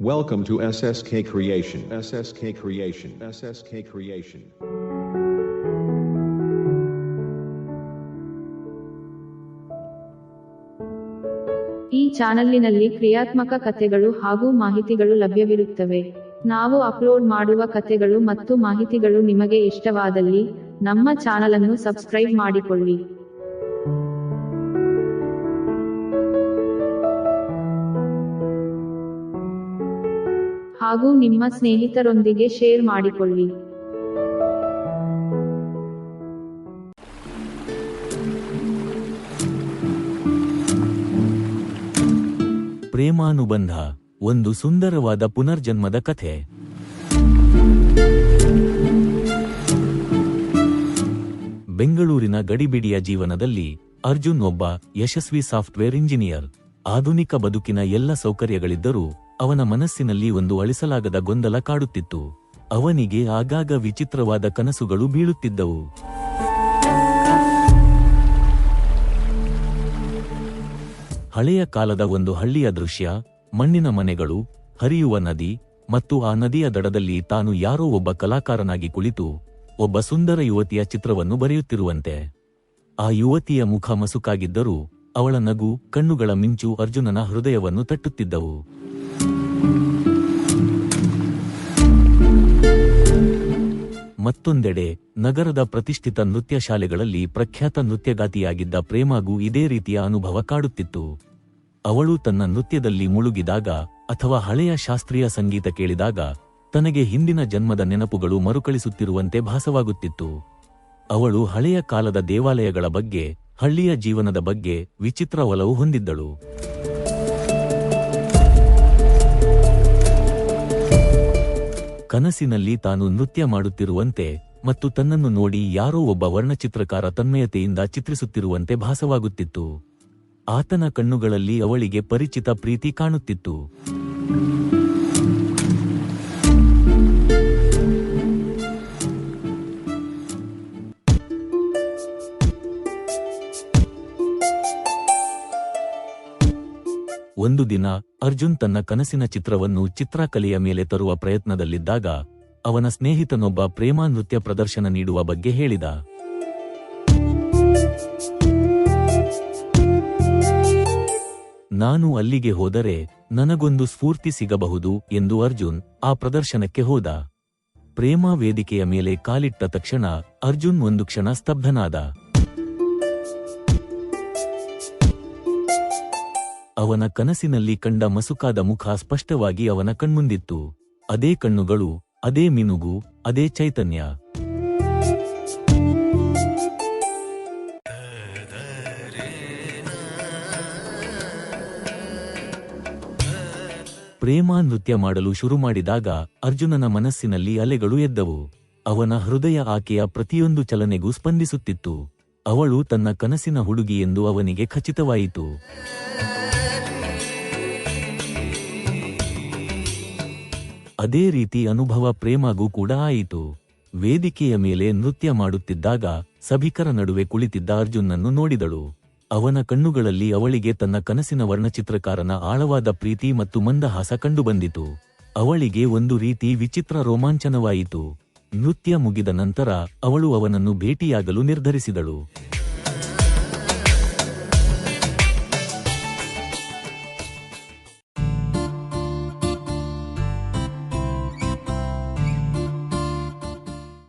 Welcome to SSK Creation. SSK Creation. SSK Creation. ಈ ಚಾನಲ್ಲಿನಲ್ಲಿ ಕ್ರಿಯಾತ್ಮಕ ಕಥೆಗಳು ಹಾಗೂ ಮಾಹಿತಿಗಳು ಲಭ್ಯವಿರುತ್ತವೆ. ನಾವು ಅಪ್ಲೋಡ್ ಮಾಡುವ ಕಥೆಗಳು ಮತ್ತು ಮಾಹಿತಿಗಳು ನಿಮಗೆ ಇಷ್ಟವಾದಲ್ಲಿ ನಮ್ಮ ಚಾನಲ್ ಅನ್ನು ಸಬ್ಸ್ಕ್ರೈಬ್ ಮಾಡಿಕೊಳ್ಳಿ. ಹಾಗೂ ನಿಮ್ಮ ಸ್ನೇಹಿತರೊಂದಿಗೆ ಶೇರ್ ಮಾಡಿಕೊಳ್ಳಿ. ಪ್ರೇಮಾನುಬಂಧ ಒಂದು ಸುಂದರವಾದ ಪುನರ್ಜನ್ಮದ ಕಥೆ. ಬೆಂಗಳೂರಿನ ಗಡಿಬಿಡಿಯ ಜೀವನದಲ್ಲಿ ಅರ್ಜುನ್ ಒಬ್ಬ ಯಶಸ್ವಿ ಸಾಫ್ಟ್ವೇರ್ ಇಂಜಿನಿಯರ್. ಆಧುನಿಕ ಬದುಕಿನ ಎಲ್ಲ ಸೌಕರ್ಯಗಳಿದ್ದರೂ ಅವನ ಮನಸ್ಸಿನಲ್ಲಿ ಒಂದು ಅಳಿಸಲಾಗದ ಗೊಂದಲ ಕಾಡುತ್ತಿತ್ತು. ಅವನಿಗೆ ಆಗಾಗ ವಿಚಿತ್ರವಾದ ಕನಸುಗಳು ಬೀಳುತ್ತಿದ್ದವು. ಹಳೆಯ ಕಾಲದ ಒಂದು ಹಳ್ಳಿಯ ದೃಶ್ಯ, ಮಣ್ಣಿನ ಮನೆಗಳು, ಹರಿಯುವ ನದಿ ಮತ್ತು ಆ ನದಿಯ ದಡದಲ್ಲಿ ತಾನು ಯಾರೋ ಒಬ್ಬ ಕಲಾಕಾರನಾಗಿ ಕುಳಿತು ಒಬ್ಬ ಸುಂದರ ಯುವತಿಯ ಚಿತ್ರವನ್ನು ಬರೆಯುತ್ತಿರುವಂತೆ. ಆ ಯುವತಿಯ ಮುಖ ಮಸುಕಾಗಿದ್ದರೂ ಅವಳ ನಗು, ಕಣ್ಣುಗಳ ಮಿಂಚು ಅರ್ಜುನನ ಹೃದಯವನ್ನು ತಟ್ಟುತ್ತಿದ್ದವು. ಮತ್ತೊಂದೆಡೆ ನಗರದ ಪ್ರತಿಷ್ಠಿತ ನೃತ್ಯ ಶಾಲೆಗಳಲ್ಲಿ ಪ್ರಖ್ಯಾತ ನೃತ್ಯಗಾತಿಯಾಗಿದ್ದ ಪ್ರೇಮಾಗೂ ಇದೇ ರೀತಿಯ ಅನುಭವ ಕಾಡುತ್ತಿತ್ತು. ಅವಳು ತನ್ನ ನೃತ್ಯದಲ್ಲಿ ಮುಳುಗಿದಾಗ ಅಥವಾ ಹಳೆಯ ಶಾಸ್ತ್ರೀಯ ಸಂಗೀತ ಕೇಳಿದಾಗ ತನಗೆ ಹಿಂದಿನ ಜನ್ಮದ ನೆನಪುಗಳು ಮರುಕಳಿಸುತ್ತಿರುವಂತೆ ಭಾಸವಾಗುತ್ತಿತ್ತು. ಅವಳು ಹಳೆಯ ಕಾಲದ ದೇವಾಲಯಗಳ ಬಗ್ಗೆ, ಹಳ್ಳಿಯ ಜೀವನದ ಬಗ್ಗೆ ವಿಚಿತ್ರ ಒಲವು ಹೊಂದಿದ್ದಳು. ಕನಸಿನಲ್ಲಿ ತಾನು ನೃತ್ಯ ಮಾಡುತ್ತಿರುವಂತೆ ಮತ್ತು ತನ್ನನ್ನು ನೋಡಿ ಯಾರೋ ಒಬ್ಬ ವರ್ಣಚಿತ್ರಕಾರ ತನ್ಮಯತೆಯಿಂದ ಚಿತ್ರಿಸುತ್ತಿರುವಂತೆ ಭಾಸವಾಗುತ್ತಿತ್ತು. ಆತನ ಕಣ್ಣುಗಳಲ್ಲಿ ಅವಳಿಗೆ ಪರಿಚಿತ ಪ್ರೀತಿ ಕಾಣುತ್ತಿತ್ತು. ಒಂದು ದಿನ ಅರ್ಜುನ್ ತನ್ನ ಕನಸಿನ ಚಿತ್ರವನ್ನು ಚಿತ್ರಕಲೆಯ ಮೇಲೆ ತರುವ ಪ್ರಯತ್ನದಲ್ಲಿದ್ದಾಗ ಅವನ ಸ್ನೇಹಿತನೊಬ್ಬ ಪ್ರೇಮ ನೃತ್ಯ ಪ್ರದರ್ಶನ ನೀಡುವ ಬಗ್ಗೆ ಹೇಳಿದ. ನಾನು ಅಲ್ಲಿಗೆ ಹೋದರೆ ನನಗೊಂದು ಸ್ಫೂರ್ತಿ ಸಿಗಬಹುದು ಎಂದು ಅರ್ಜುನ್ ಆ ಪ್ರದರ್ಶನಕ್ಕೆ ಹೋದ. ಪ್ರೇಮ ವೇದಿಕೆಯ ಮೇಲೆ ಕಾಲಿಟ್ಟ ತಕ್ಷಣ ಅರ್ಜುನ್ ಒಂದು ಕ್ಷಣ ಸ್ತಬ್ಧನಾದ. ಅವನ ಕನಸಿನಲ್ಲಿ ಕಂಡ ಮಸುಕಾದ ಮುಖ ಸ್ಪಷ್ಟವಾಗಿ ಅವನ ಕಣ್ಮುಂದಿತ್ತು. ಅದೇ ಕಣ್ಣುಗಳು, ಅದೇ ಮಿನುಗು, ಅದೇ ಚೈತನ್ಯ. ಪ್ರೇಮ ನೃತ್ಯ ಮಾಡಲು ಶುರು ಮಾಡಿದಾಗ ಅರ್ಜುನನ ಮನಸ್ಸಿನಲ್ಲಿ ಅಲೆಗಳು ಎದ್ದವು. ಅವನ ಹೃದಯ ಆಕೆಯ ಪ್ರತಿಯೊಂದು ಚಲನೆಗೂ ಸ್ಪಂದಿಸುತ್ತಿತ್ತು. ಅವಳು ತನ್ನ ಕನಸಿನ ಹುಡುಗಿ ಎಂದು ಅವನಿಗೆ ಖಚಿತವಾಯಿತು. ಅದೇ ರೀತಿ ಅನುಭವ ಪ್ರೇಮಗೂ ಕೂಡ ಆಯಿತು. ವೇದಿಕೆಯ ಮೇಲೆ ನೃತ್ಯ ಮಾಡುತ್ತಿದ್ದಾಗ ಸಭಿಕರ ನಡುವೆ ಕುಳಿತಿದ್ದ ಅರ್ಜುನ್ನನ್ನು ನೋಡಿದಳು. ಅವನ ಕಣ್ಣುಗಳಲ್ಲಿ ಅವಳಿಗೆ ತನ್ನ ಕನಸಿನ ವರ್ಣಚಿತ್ರಕಾರನ ಆಳವಾದ ಪ್ರೀತಿ ಮತ್ತು ಮಂದಹಾಸ ಕಂಡುಬಂದಿತು. ಅವಳಿಗೆ ಒಂದು ರೀತಿ ವಿಚಿತ್ರ ರೋಮಾಂಚನವಾಯಿತು. ನೃತ್ಯ ಮುಗಿದ ನಂತರ ಅವಳು ಅವನನ್ನು ಭೇಟಿಯಾಗಲು ನಿರ್ಧರಿಸಿದಳು.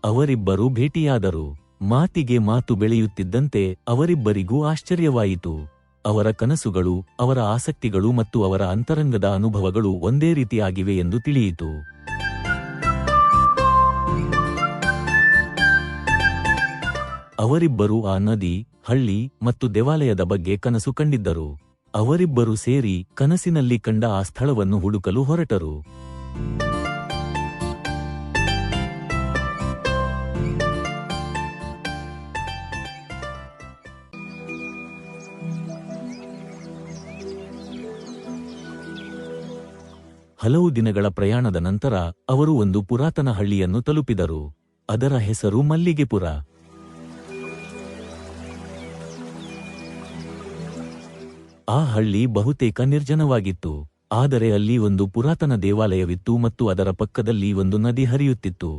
ಅವರಿಬ್ಬರೂ ಭೇಟಿಯಾದರು. ಮಾತಿಗೆ ಮಾತು ಬೆಳೆಯುತ್ತಿದ್ದಂತೆ ಅವರಿಬ್ಬರಿಗೂ ಆಶ್ಚರ್ಯವಾಯಿತು. ಅವರ ಕನಸುಗಳು, ಅವರ ಆಸಕ್ತಿಗಳು ಮತ್ತು ಅವರ ಅಂತರಂಗದ ಅನುಭವಗಳು ಒಂದೇ ರೀತಿಯಾಗಿವೆ ಎಂದು ತಿಳಿಯಿತು. ಅವರಿಬ್ಬರೂ ಆ ನದಿ, ಹಳ್ಳಿ ಮತ್ತು ದೇವಾಲಯದ ಬಗ್ಗೆ ಕನಸು ಕಂಡಿದ್ದರು. ಅವರಿಬ್ಬರು ಸೇರಿ ಕನಸಿನಲ್ಲಿ ಕಂಡ ಆ ಸ್ಥಳವನ್ನು ಹುಡುಕಲು ಹೊರಟರು. ಹಲವು ದಿನಗಳ ಪ್ರಯಾಣದ ನಂತರ ಅವರು ಒಂದು ಪುರಾತನ ಹಳ್ಳಿಯನ್ನು ತಲುಪಿದರು. ಅದರ ಹೆಸರು ಮಲ್ಲಿಗೆಪುರ. ಆ ಹಳ್ಳಿ ಬಹುತೇಕ ನಿರ್ಜನವಾಗಿತ್ತು. ಆದರೆ ಅಲ್ಲಿ ಒಂದು ಪುರಾತನ ದೇವಾಲಯವಿತ್ತು ಮತ್ತು ಅದರ ಪಕ್ಕದಲ್ಲಿ ಒಂದು ನದಿ ಹರಿಯುತ್ತಿತ್ತು.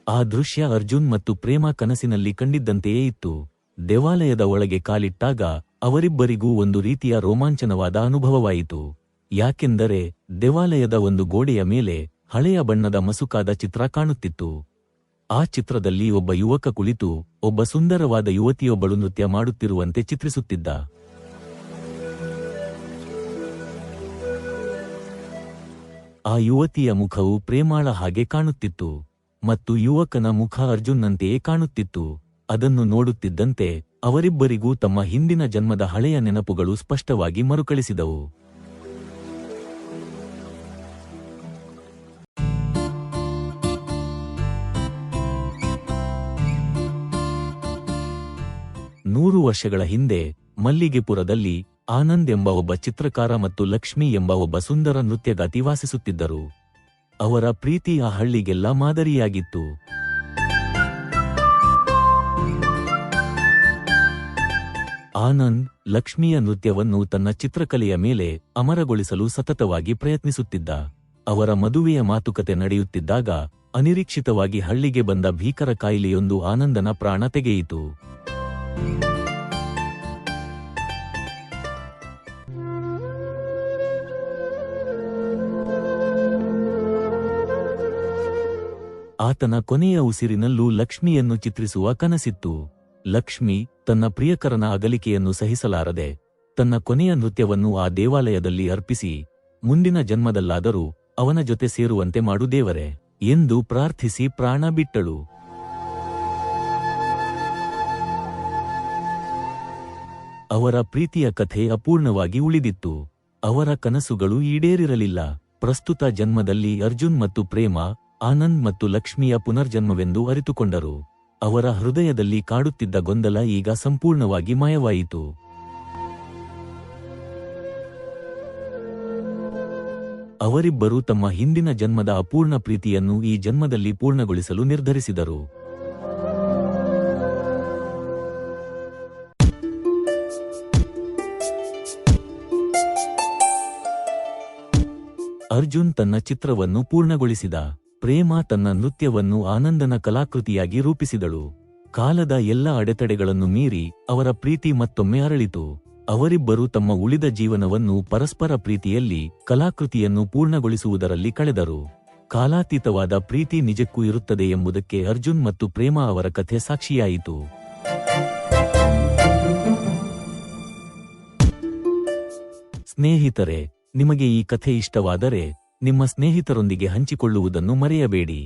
ಆ ದೃಶ್ಯ ಅರ್ಜುನ್ ಮತ್ತು ಪ್ರೇಮ ಕನಸಿನಲ್ಲಿ ಕಂಡಿದ್ದಂತೆಯೇ ಇತ್ತು. ದೇವಾಲಯದ ಒಳಗೆ ಕಾಲಿಟ್ಟಾಗ ಅವರಿಬ್ಬರಿಗೂ ಒಂದು ರೀತಿಯ ರೋಮಾಂಚನವಾದ ಅನುಭವವಾಯಿತು. ಯಾಕೆಂದರೆ ದೇವಾಲಯದ ಒಂದು ಗೋಡೆಯ ಮೇಲೆ ಹಳೆಯ ಬಣ್ಣದ ಮಸುಕಾದ ಚಿತ್ರ ಕಾಣುತ್ತಿತ್ತು. ಆ ಚಿತ್ರದಲ್ಲಿ ಒಬ್ಬ ಯುವಕ ಕುಳಿತು ಒಬ್ಬ ಸುಂದರವಾದ ಯುವತಿಯೊಬ್ಬಳು ನೃತ್ಯ ಮಾಡುತ್ತಿರುವಂತೆ ಚಿತ್ರಿಸುತ್ತಿದ್ದ. ಆ ಯುವತಿಯ ಮುಖವು ಪ್ರೇಮಾಳ ಹಾಗೆ ಕಾಣುತ್ತಿತ್ತು ಮತ್ತು ಯುವಕನ ಮುಖ ಅರ್ಜುನ್ನಂತೆಯೇ ಕಾಣುತ್ತಿತ್ತು. ಅದನ್ನು ನೋಡುತ್ತಿದ್ದಂತೆ ಅವರಿಬ್ಬರಿಗೂ ತಮ್ಮ ಹಿಂದಿನ ಜನ್ಮದ ಹಳೆಯ ನೆನಪುಗಳು ಸ್ಪಷ್ಟವಾಗಿ ಮರುಕಳಿಸಿದವು. ನೂರು ವರ್ಷಗಳ ಹಿಂದೆ ಮಲ್ಲಿಗೆಪುರದಲ್ಲಿ ಆನಂದ್ ಎಂಬ ಒಬ್ಬ ಚಿತ್ರಕಾರ ಮತ್ತು ಲಕ್ಷ್ಮಿ ಎಂಬ ಒಬ್ಬ ಸುಂದರ ನೃತ್ಯಗಾತಿ ವಾಸಿಸುತ್ತಿದ್ದರು. ಅವರ ಪ್ರೀತಿ ಆ ಹಳ್ಳಿಗೆಲ್ಲ ಮಾದರಿಯಾಗಿತ್ತು. ಆನಂದ್ ಲಕ್ಷ್ಮಿಯ ನೃತ್ಯವನ್ನು ತನ್ನ ಚಿತ್ರಕಲೆಯ ಮೇಲೆ ಅಮರಗೊಳಿಸಲು ಸತತವಾಗಿ ಪ್ರಯತ್ನಿಸುತ್ತಿದ್ದ. ಅವರ ಮದುವೆಯ ಮಾತುಕತೆ ನಡೆಯುತ್ತಿದ್ದಾಗ ಅನಿರೀಕ್ಷಿತವಾಗಿ ಹಳ್ಳಿಗೆ ಬಂದ ಭೀಕರ ಕಾಯಿಲೆಯೊಂದು ಆನಂದನ ಪ್ರಾಣ ತೆಗೆಯಿತು. ಆತನ ಕೊನೆಯ ಉಸಿರಿನಲ್ಲೂ ಲಕ್ಷ್ಮಿಯನ್ನು ಚಿತ್ರಿಸುವ ಕನಸಿತ್ತು. ಲಕ್ಷ್ಮಿ ತನ್ನ ಪ್ರಿಯಕರನ ಅಗಲಿಕೆಯನ್ನು ಸಹಿಸಲಾರದೆ ತನ್ನ ಕೊನೆಯ ನೃತ್ಯವನ್ನು ಆ ದೇವಾಲಯದಲ್ಲಿ ಅರ್ಪಿಸಿ ಮುಂದಿನ ಜನ್ಮದಲ್ಲಾದರೂ ಅವನ ಜೊತೆ ಸೇರುವಂತೆ ಮಾಡು ದೇವರೇ ಎಂದು ಪ್ರಾರ್ಥಿಸಿ ಪ್ರಾಣ ಬಿಟ್ಟಳು. ಅವರ ಪ್ರೀತಿಯ ಕಥೆ ಅಪೂರ್ಣವಾಗಿ ಉಳಿದಿತ್ತು. ಅವರ ಕನಸುಗಳು ಈಡೇರಿರಲಿಲ್ಲ. ಪ್ರಸ್ತುತ ಜನ್ಮದಲ್ಲಿ ಅರ್ಜುನ್ ಮತ್ತು ಪ್ರೇಮ ಆನಂದ್ ಮತ್ತು ಲಕ್ಷ್ಮಿಯ ಪುನರ್ಜನ್ಮವೆಂದು ಅರಿತುಕೊಂಡರು. ಅವರ ಹೃದಯದಲ್ಲಿ ಕಾಡುತ್ತಿದ್ದ ಗೊಂದಲ ಈಗ ಸಂಪೂರ್ಣವಾಗಿ ಮಾಯವಾಯಿತು. ಅವರಿಬ್ಬರೂ ತಮ್ಮ ಹಿಂದಿನ ಜನ್ಮದ ಅಪೂರ್ಣ ಪ್ರೀತಿಯನ್ನು ಈ ಜನ್ಮದಲ್ಲಿ ಪೂರ್ಣಗೊಳಿಸಲು ನಿರ್ಧರಿಸಿದರು. ಅರ್ಜುನ್ ತನ್ನ ಚಿತ್ರವನ್ನು ಪೂರ್ಣಗೊಳಿಸಿದ. ಪ್ರೇಮ ತನ್ನ ನೃತ್ಯವನ್ನು ಆನಂದನ ಕಲಾಕೃತಿಯಾಗಿ ರೂಪಿಸಿದಳು. ಕಾಲದ ಎಲ್ಲ ಅಡೆತಡೆಗಳನ್ನು ಮೀರಿ ಅವರ ಪ್ರೀತಿ ಮತ್ತೊಮ್ಮೆ ಅರಳಿತು. ಅವರಿಬ್ಬರೂ ತಮ್ಮ ಉಳಿದ ಜೀವನವನ್ನು ಪರಸ್ಪರ ಪ್ರೀತಿಯಲ್ಲಿ ಕಲಾಕೃತಿಯನ್ನು ಪೂರ್ಣಗೊಳಿಸುವುದರಲ್ಲಿ ಕಳೆದರು. ಕಾಲಾತೀತವಾದ ಪ್ರೀತಿ ನಿಜಕ್ಕೂ ಇರುತ್ತದೆ ಎಂಬುದಕ್ಕೆ ಅರ್ಜುನ್ ಮತ್ತು ಪ್ರೇಮ ಅವರ ಕಥೆ ಸಾಕ್ಷಿಯಾಯಿತು. ಸ್ನೇಹಿತರೆ, ನಿಮಗೆ ಈ ಕಥೆ ಇಷ್ಟವಾದರೆ ನಿಮ್ಮ ಸ್ನೇಹಿತರೊಂದಿಗೆ ಹಂಚಿಕೊಳ್ಳುವುದನ್ನು ಮರೆಯಬೇಡಿ.